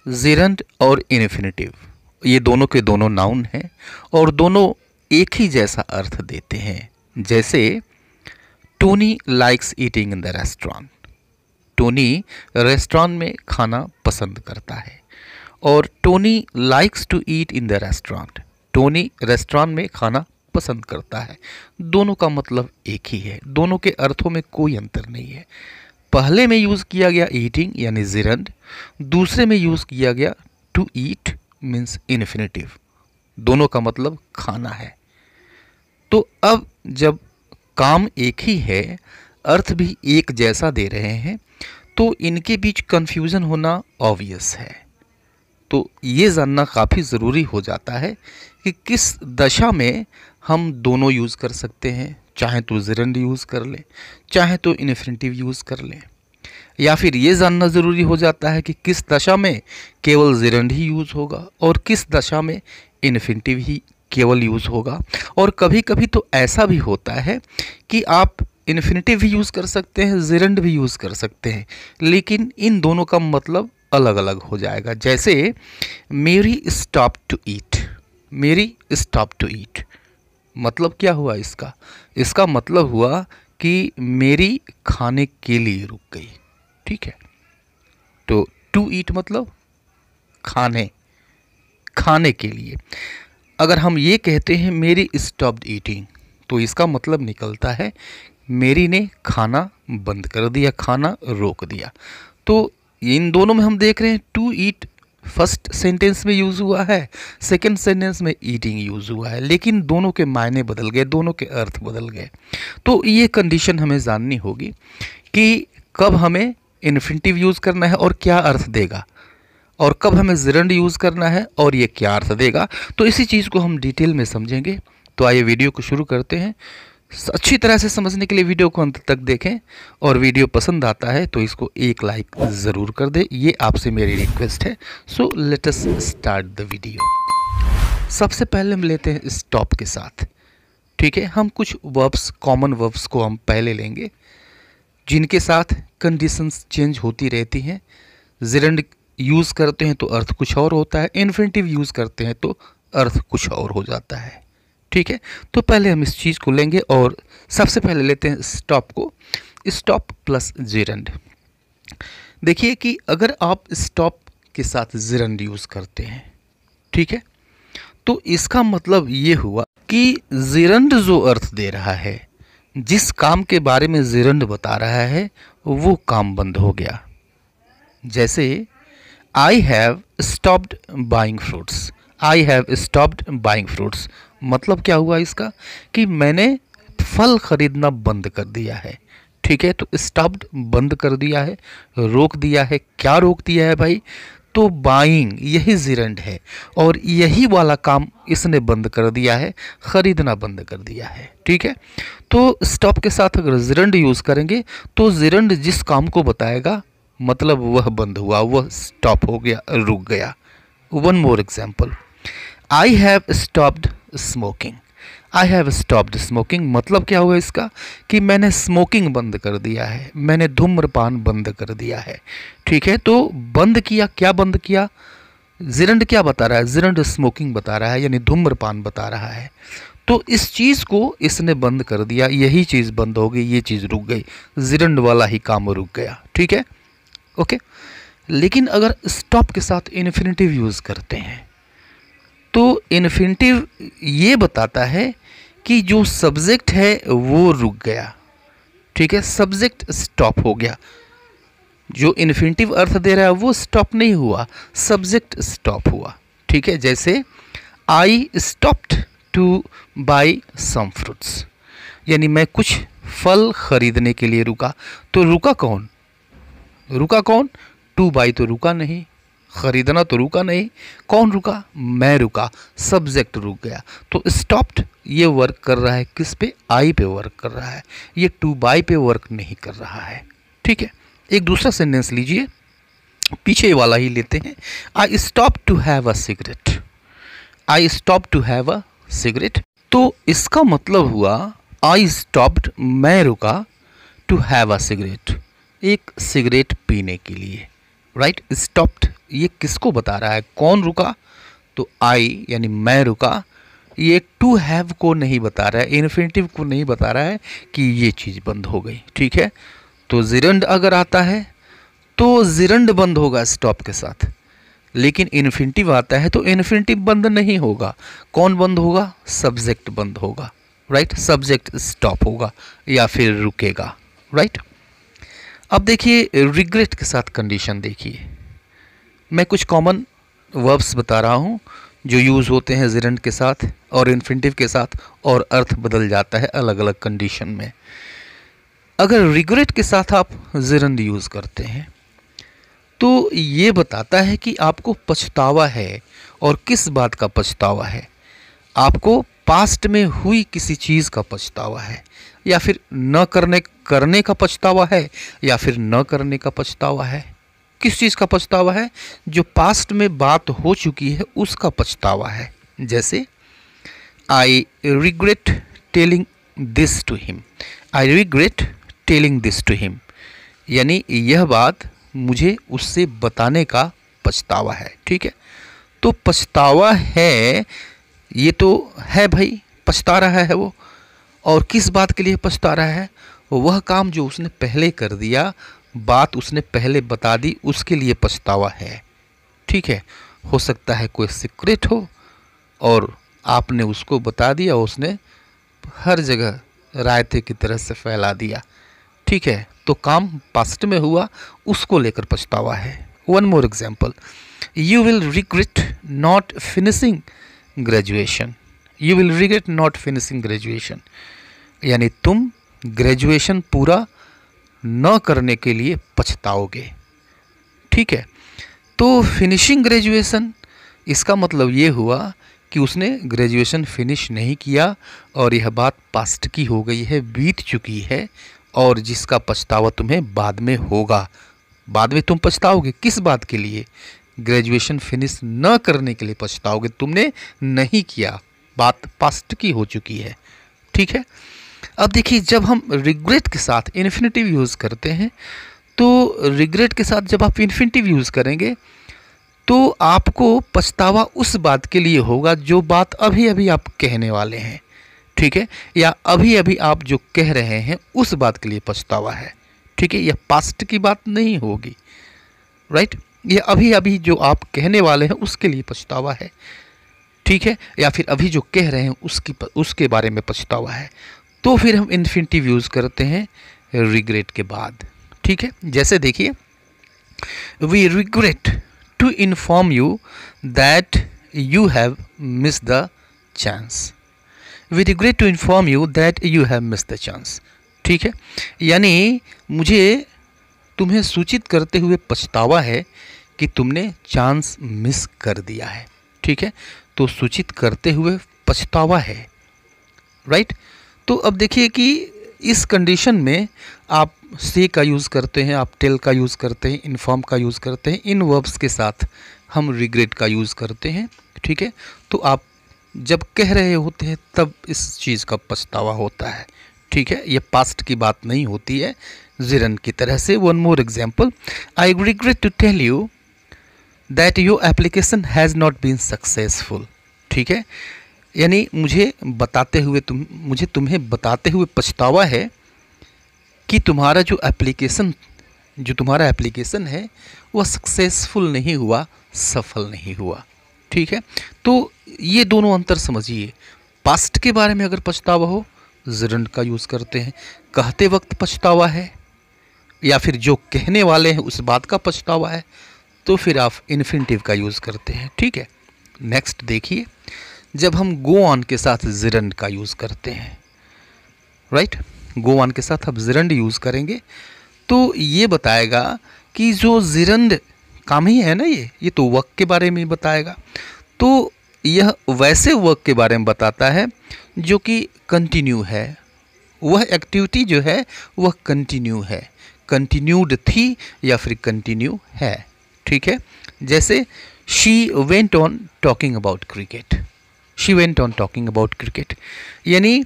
Gerund और infinitive ये दोनों के दोनों नाउन हैं और दोनों एक ही जैसा अर्थ देते हैं। जैसे Tony likes eating in the restaurant. Tony restaurant में खाना पसंद करता है और Tony likes to eat in the restaurant. Tony restaurant में खाना पसंद करता है। दोनों का मतलब एक ही है, दोनों के अर्थों में कोई अंतर नहीं है। पहले में यूज़ किया गया ईटिंग यानी जिरंड, दूसरे में यूज़ किया गया टू ईट मीन्स इन्फिनेटिव। दोनों का मतलब खाना है। तो अब जब काम एक ही है, अर्थ भी एक जैसा दे रहे हैं, तो इनके बीच कन्फ्यूज़न होना ऑब्वियस है। तो ये जानना काफ़ी ज़रूरी हो जाता है कि किस दशा में हम दोनों यूज़ कर सकते हैं। चाहे तो जिरंड यूज़ कर लें, चाहे तो इन्फिनेटिव यूज़ कर लें, या फिर ये जानना ज़रूरी हो जाता है कि किस दशा में केवल जिरंड ही यूज़ होगा और किस दशा में इन्फिनेटिव ही केवल यूज़ होगा। और कभी कभी तो ऐसा भी होता है कि आप इन्फिनेटिव भी यूज़ कर सकते हैं, जिरंड भी यूज़ कर सकते हैं, लेकिन इन दोनों का मतलब अलग अलग हो जाएगा। जैसे मेरी स्टॉप टू ईट, मेरी स्टॉप टू ईट मतलब क्या हुआ इसका? इसका मतलब हुआ कि मेरी खाने के लिए रुक गई। ठीक है, तो टू ईट मतलब खाने, खाने के लिए। अगर हम ये कहते हैं मेरी स्टॉप्ड ईटिंग, तो इसका मतलब निकलता है मेरी ने खाना बंद कर दिया, खाना रोक दिया। तो इन दोनों में हम देख रहे हैं टू ईट फर्स्ट सेंटेंस में यूज़ हुआ है, सेकंड सेंटेंस में ईटिंग यूज़ हुआ है, लेकिन दोनों के मायने बदल गए, दोनों के अर्थ बदल गए। तो ये कंडीशन हमें जाननी होगी कि कब हमें इन्फिनेटिव यूज़ करना है और क्या अर्थ देगा, और कब हमें जिरंड यूज़ करना है और ये क्या अर्थ देगा। तो इसी चीज़ को हम डिटेल में समझेंगे। तो आइए वीडियो को शुरू करते हैं। अच्छी तरह से समझने के लिए वीडियो को अंत तक देखें, और वीडियो पसंद आता है तो इसको एक लाइक ज़रूर कर दें, ये आपसे मेरी रिक्वेस्ट है। So let us start the video. सबसे पहले हम लेते हैं स्टॉप के साथ। ठीक है, हम कुछ वर्ब्स, कॉमन वर्ब्स को हम पहले लेंगे जिनके साथ कंडीशंस चेंज होती रहती हैं। जिरंड यूज़ करते हैं तो अर्थ कुछ और होता है, इन्फिनेटिव यूज़ करते हैं तो अर्थ कुछ और हो जाता है। ठीक है, तो पहले हम इस चीज़ को लेंगे और सबसे पहले लेते हैं स्टॉप को। Stop plus gerund. देखिए कि अगर आप स्टॉप के साथ जिरंड यूज़ करते हैं, ठीक है, तो इसका मतलब ये हुआ कि जिरंड जो अर्थ दे रहा है, जिस काम के बारे में जिरंड बता रहा है, वो काम बंद हो गया। जैसे I have stopped buying fruits. I have stopped buying fruits मतलब क्या हुआ इसका? कि मैंने फल खरीदना बंद कर दिया है। ठीक है, तो स्टॉप्ड बंद कर दिया है, रोक दिया है। क्या रोक दिया है भाई? तो बाइंग, यही जिरंड है और यही वाला काम इसने बंद कर दिया है, खरीदना बंद कर दिया है। ठीक है, तो स्टॉप के साथ अगर जिरंड यूज़ करेंगे तो जिरंड जिस काम को बताएगा मतलब वह बंद हुआ, वह स्टॉप हो गया, रुक गया। One more example, I have stopped smoking. I have stopped smoking मतलब क्या हुआ इसका? कि मैंने स्मोकिंग बंद कर दिया है, मैंने धूम्रपान बंद कर दिया है। ठीक है, तो बंद किया, क्या बंद किया? जिरंड क्या बता रहा है? जिरंड स्मोकिंग बता रहा है, यानी धूम्रपान बता रहा है। तो इस चीज़ को इसने बंद कर दिया, यही चीज़ बंद हो गई, ये चीज़ रुक गई, जिरंड वाला ही काम रुक गया। ठीक है, ओके। लेकिन अगर स्टॉप के साथ इन्फिनेटिव यूज़ करते हैं तो इन्फिनेटिव ये बताता है कि जो सब्जेक्ट है वो रुक गया। ठीक है, सब्जेक्ट स्टॉप हो गया। जो इन्फिनेटिव अर्थ दे रहा है वो स्टॉप नहीं हुआ, सब्जेक्ट स्टॉप हुआ। ठीक है, जैसे I stopped to buy some fruits, यानी मैं कुछ फल खरीदने के लिए रुका। तो रुका कौन? रुका कौन? टू बाई तो रुका नहीं, खरीदना तो रुका नहीं, कौन रुका? मैं रुका, सब्जेक्ट रुक गया। तो स्टॉप्ड ये वर्क कर रहा है किस पे? आई पे वर्क कर रहा है, ये टू बाई पे वर्क नहीं कर रहा है। ठीक है, एक दूसरा सेंटेंस लीजिए, पीछे वाला ही लेते हैं। I stop to have a cigarette. I stop to have a cigarette, तो इसका मतलब हुआ आई स्टॉप्ड, मैं रुका, टू हैव अ सिगरेट, एक सिगरेट पीने के लिए। राइट। स्टॉप्ड ये किसको बता रहा है, कौन रुका, तो आई यानी मैं रुका। ये टू हैव को नहीं बता रहा है, इन्फिनेटिव को नहीं बता रहा है कि ये चीज़ बंद हो गई। ठीक है, तो जिरंड अगर आता है तो जिरंड बंद होगा स्टॉप के साथ, लेकिन इन्फिनेटिव आता है तो इन्फिनेटिव बंद नहीं होगा। कौन बंद होगा, सब्जेक्ट बंद होगा। राइट, सब्जेक्ट स्टॉप होगा या फिर रुकेगा। राइट। अब देखिए रिग्रेट के साथ कंडीशन देखिए, मैं कुछ कॉमन वर्ब्स बता रहा हूँ जो यूज़ होते हैं जिरंड के साथ और इन्फिनेटिव के साथ, और अर्थ बदल जाता है अलग अलग कंडीशन में। अगर रिग्रेट के साथ आप जिरंड यूज़ करते हैं तो ये बताता है कि आपको पछतावा है, और किस बात का पछतावा है, आपको पास्ट में हुई किसी चीज़ का पछतावा है, या फिर न करने का पछतावा है, या फिर न करने का पछतावा है। किस चीज़ का पछतावा है, जो पास्ट में बात हो चुकी है उसका पछतावा है। जैसे I regret telling this to him, I regret telling this to him, यानी यह बात मुझे उससे बताने का पछतावा है। ठीक है, तो पछतावा है, ये तो है भाई, पछता रहा है वो, और किस बात के लिए पछता रहा है, वह काम जो उसने पहले कर दिया, बात उसने पहले बता दी, उसके लिए पछतावा है। ठीक है, हो सकता है कोई सीक्रेट हो और आपने उसको बता दिया, उसने हर जगह रायते की तरह से फैला दिया। ठीक है, तो काम पास्ट में हुआ, उसको लेकर पछतावा है। One more example, you will regret not finishing graduation, you will regret not finishing graduation, यानी तुम ग्रेजुएशन पूरा न करने के लिए पछताओगे। ठीक है, तो फिनिशिंग ग्रेजुएशन, इसका मतलब ये हुआ कि उसने ग्रेजुएशन फिनिश नहीं किया और यह बात पास्ट की हो गई है, बीत चुकी है, और जिसका पछतावा तुम्हें बाद में होगा। बाद में तुम पछताओगे, किस बात के लिए, ग्रेजुएशन फिनिश न करने के लिए पछताओगे, तुमने नहीं किया, बात पास्ट की हो चुकी है। ठीक है, अब देखिए जब हम रिग्रेट के साथ इन्फिनेटिव यूज़ करते हैं, तो रिग्रेट के साथ जब आप इन्फिनेटिव यूज़ करेंगे तो आपको पछतावा उस बात के लिए होगा जो बात अभी अभी आप कहने वाले हैं। ठीक है, या अभी अभी आप जो कह रहे हैं उस बात के लिए पछतावा है। ठीक है, यह पास्ट की बात नहीं होगी। राइट, यह अभी अभी जो आप कहने वाले हैं उसके लिए पछतावा है। ठीक है, या फिर अभी जो कह रहे हैं उसके बारे में पछतावा है। तो फिर हम इन्फिनेटिव यूज़ करते हैं रिग्रेट के बाद। ठीक है, जैसे देखिए, we regret to inform you that you have miss the chance, we regret to inform you that you have miss the chance. ठीक है, यानी मुझे तुम्हें सूचित करते हुए पछतावा है कि तुमने चांस मिस कर दिया है। ठीक है, तो सूचित करते हुए पछतावा है। राइट, तो अब देखिए कि इस कंडीशन में आप से का यूज़ करते हैं, आप टेल का यूज़ करते हैं, इन्फॉर्म का यूज़ करते हैं, इन वर्ब्स के साथ हम रिग्रेट का यूज़ करते हैं। ठीक है, तो आप जब कह रहे होते हैं तब इस चीज़ का पछतावा होता है। ठीक है, ये पास्ट की बात नहीं होती है जिरन की तरह से। One more example, I regret to tell you that your application has not been successful. ठीक है, यानी मुझे तुम्हें बताते हुए पछतावा है कि तुम्हारा तुम्हारा एप्लीकेशन है वह सक्सेसफुल नहीं हुआ, सफल नहीं हुआ। ठीक है, तो ये दोनों अंतर समझिए। पास्ट के बारे में अगर पछतावा हो, जिरंड का यूज़ करते हैं, कहते वक्त पछतावा है या फिर जो कहने वाले हैं उस बात का पछतावा है, तो फिर आप इन्फिनेटिव का यूज़ करते हैं। ठीक है, नेक्स्ट देखिए, जब हम गो ऑन के साथ जिरंड का यूज़ करते हैं। राइट, गो ऑन के साथ आप जिरंड यूज़ करेंगे तो ये बताएगा कि जो जिरंड काम ही है ना, ये तो वर्क के बारे में बताएगा। तो यह वैसे वर्क के बारे में बताता है जो कि कंटिन्यू है, वह एक्टिविटी जो है वह कंटिन्यू है, कंटिन्यूड थी या फिर कंटिन्यू है। ठीक है, जैसे she went on talking about cricket, she went on talking about cricket, यानी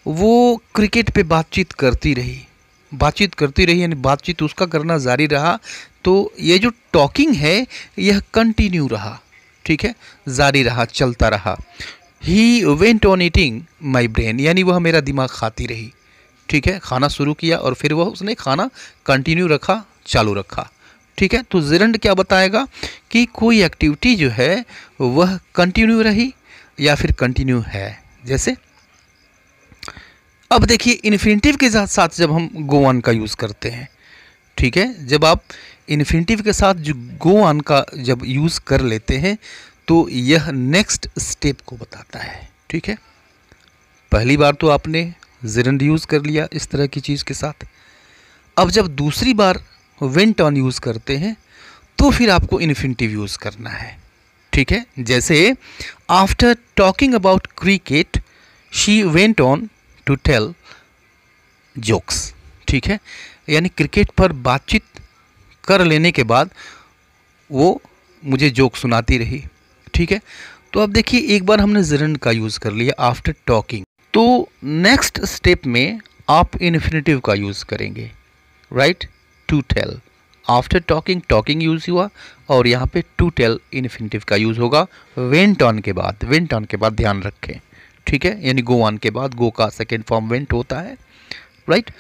वो क्रिकेट पे बातचीत करती रही यानी बातचीत उसका करना जारी रहा तो ये जो टॉकिंग है यह कंटिन्यू रहा, ठीक है, जारी रहा, चलता रहा। He went on eating my brain, यानी वह मेरा दिमाग खाती रही, ठीक है, खाना शुरू किया और फिर वह उसने खाना कंटिन्यू रखा, चालू रखा, ठीक है। तो जिरंड क्या बताएगा कि कोई एक्टिविटी जो है वह कंटिन्यू रही या फिर कंटिन्यू है। जैसे अब देखिए इन्फिनिटिव के साथ जब हम गो ऑन का यूज़ करते हैं, ठीक है, जब आप इन्फिनिटिव के साथ जो गो ऑन का जब यूज़ कर लेते हैं तो यह नेक्स्ट स्टेप को बताता है, ठीक है। पहली बार तो आपने जिरंड यूज़ कर लिया इस तरह की चीज़ के साथ। अब जब दूसरी बार वेंट ऑन यूज़ करते हैं तो फिर आपको इन्फिनिटिव यूज़ करना है, ठीक है। जैसे after talking about cricket she went on to tell jokes, ठीक है, यानी क्रिकेट पर बातचीत कर लेने के बाद वो मुझे जोक सुनाती रही, ठीक है। तो अब देखिए एक बार हमने जिरंड का यूज़ कर लिया आफ्टर टॉकिंग, तो नेक्स्ट स्टेप में आप इन्फिनिटिव का यूज़ करेंगे, right, to tell. After talking talking use हुआ और यहाँ पे टू टेल इन्फिनिटिव का यूज़ होगा वेंट ऑन के बाद। वेंट ऑन के बाद ध्यान रखें, ठीक है, यानी गो ऑन के बाद गो का सेकेंड फॉर्म वेंट होता है, राइट।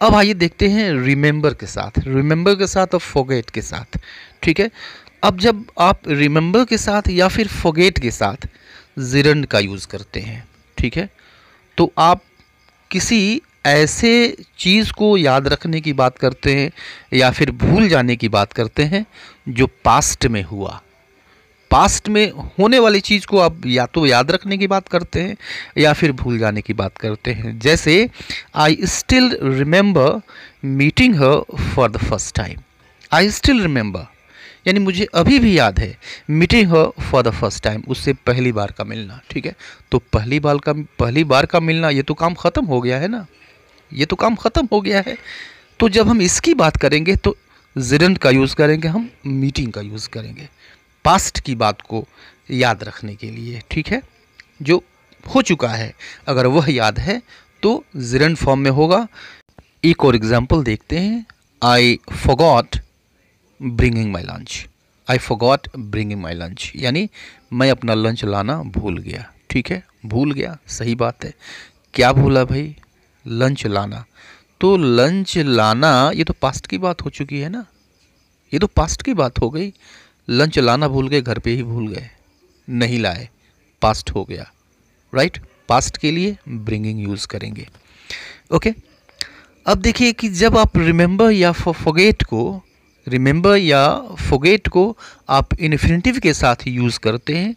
अब आइए देखते हैं रिमेंबर के साथ, रिमेंबर के साथ और फॉरगेट के साथ, ठीक है। अब जब आप रिमेंबर के साथ या फिर फॉरगेट के साथ जिरंड का यूज़ करते हैं, ठीक है, तो आप किसी ऐसे चीज़ को याद रखने की बात करते हैं या फिर भूल जाने की बात करते हैं जो पास्ट में हुआ। पास्ट में होने वाली चीज़ को आप या तो याद रखने की बात करते हैं या फिर भूल जाने की बात करते हैं। जैसे I still remember meeting her for the first time. I still remember यानी मुझे अभी भी याद है meeting her for the first time, उससे पहली बार का मिलना, ठीक है। तो पहली बार का मिलना, ये तो काम ख़त्म हो गया है ना, ये तो काम ख़त्म हो गया है। तो जब हम इसकी बात करेंगे तो जिरंड का यूज़ करेंगे, हम मीटिंग का यूज़ करेंगे पास्ट की बात को याद रखने के लिए, ठीक है, जो हो चुका है अगर वह याद है तो जिरंड फॉर्म में होगा। एक और एग्जांपल देखते हैं, I forgot bringing my lunch. I forgot bringing my lunch यानी मैं अपना लंच लाना भूल गया, ठीक है, भूल गया, सही बात है। क्या भूला भाई? लंच लाना। तो लंच लाना ये तो पास्ट की बात हो चुकी है ना, ये तो पास्ट की बात हो गई। लंच लाना भूल गए, घर पे ही भूल गए, नहीं लाए, पास्ट हो गया, राइट। पास्ट के लिए ब्रिंगिंग यूज़ करेंगे, ओके। अब देखिए कि जब आप रिमेंबर या फॉरगेट को आप इन्फिनिटिव के साथ यूज़ करते हैं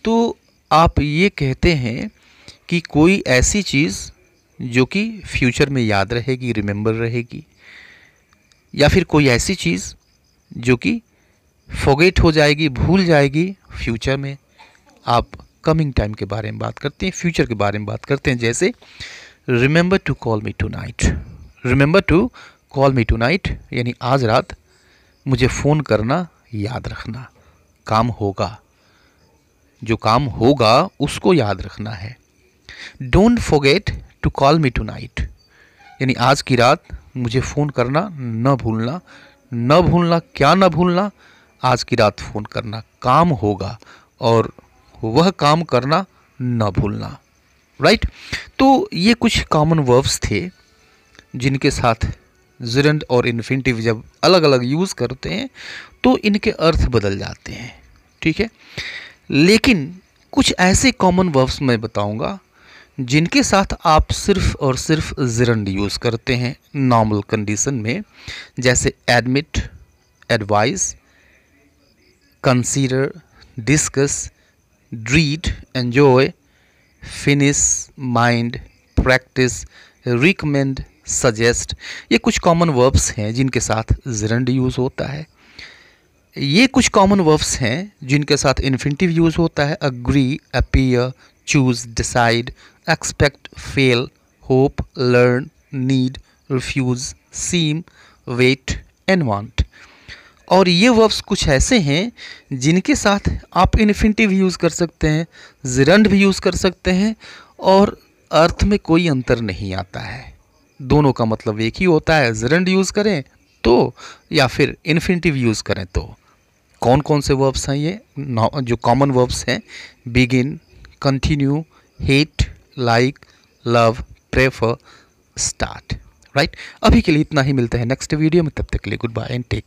तो आप ये कहते हैं कि कोई ऐसी चीज़ जो कि फ्यूचर में याद रहेगी, रिमेंबर रहेगी, या फिर कोई ऐसी चीज़ जो कि फॉरगेट हो जाएगी, भूल जाएगी फ्यूचर में। आप कमिंग टाइम के बारे में बात करते हैं, फ्यूचर के बारे में बात करते हैं। जैसे remember to call me tonight. Remember to call me tonight यानी आज रात मुझे फ़ोन करना याद रखना, काम होगा, जो काम होगा उसको याद रखना है। Don't forget to call me tonight यानी आज की रात मुझे फ़ोन करना न भूलना। न भूलना, क्या न भूलना? आज की रात फ़ोन करना, काम होगा और वह काम करना न भूलना, राइट। तो ये कुछ कॉमन वर्ब्स थे जिनके साथ जिरंड और इन्फिनिटिव जब अलग अलग यूज़ करते हैं तो इनके अर्थ बदल जाते हैं, ठीक है। लेकिन कुछ ऐसे कॉमन वर्ब्स मैं बताऊंगा जिनके साथ आप सिर्फ और सिर्फ जिरंड यूज़ करते हैं नॉर्मल कंडीशन में। जैसे admit, advice, consider, discuss, read, enjoy, finish, mind, practice, recommend, suggest, ये कुछ कॉमन वर्ब्स हैं जिनके साथ जिरंड यूज़ होता है। ये कुछ कॉमन वर्ब्स हैं जिनके साथ इन्फिनिटिव यूज़ होता है। Agree, appear, choose, decide, expect, fail, hope, learn, need, refuse, seem, wait and want. और ये वर्ब्स कुछ ऐसे हैं जिनके साथ आप इन्फिनिटिव यूज़ कर सकते हैं, जिरंड भी यूज़ कर सकते हैं और अर्थ में कोई अंतर नहीं आता है, दोनों का मतलब एक ही होता है। जिरंड यूज़ करें तो या फिर इन्फिनिटिव यूज़ करें तो कौन कौन से वर्ब्स हैं ये जो कॉमन वर्ब्स हैं, begin, continue, hate, like, love, prefer, start. Right, अभी के लिए इतना ही, मिलते हैं नेक्स्ट वीडियो में, तब तक के लिए गुड बाय एंड टेक।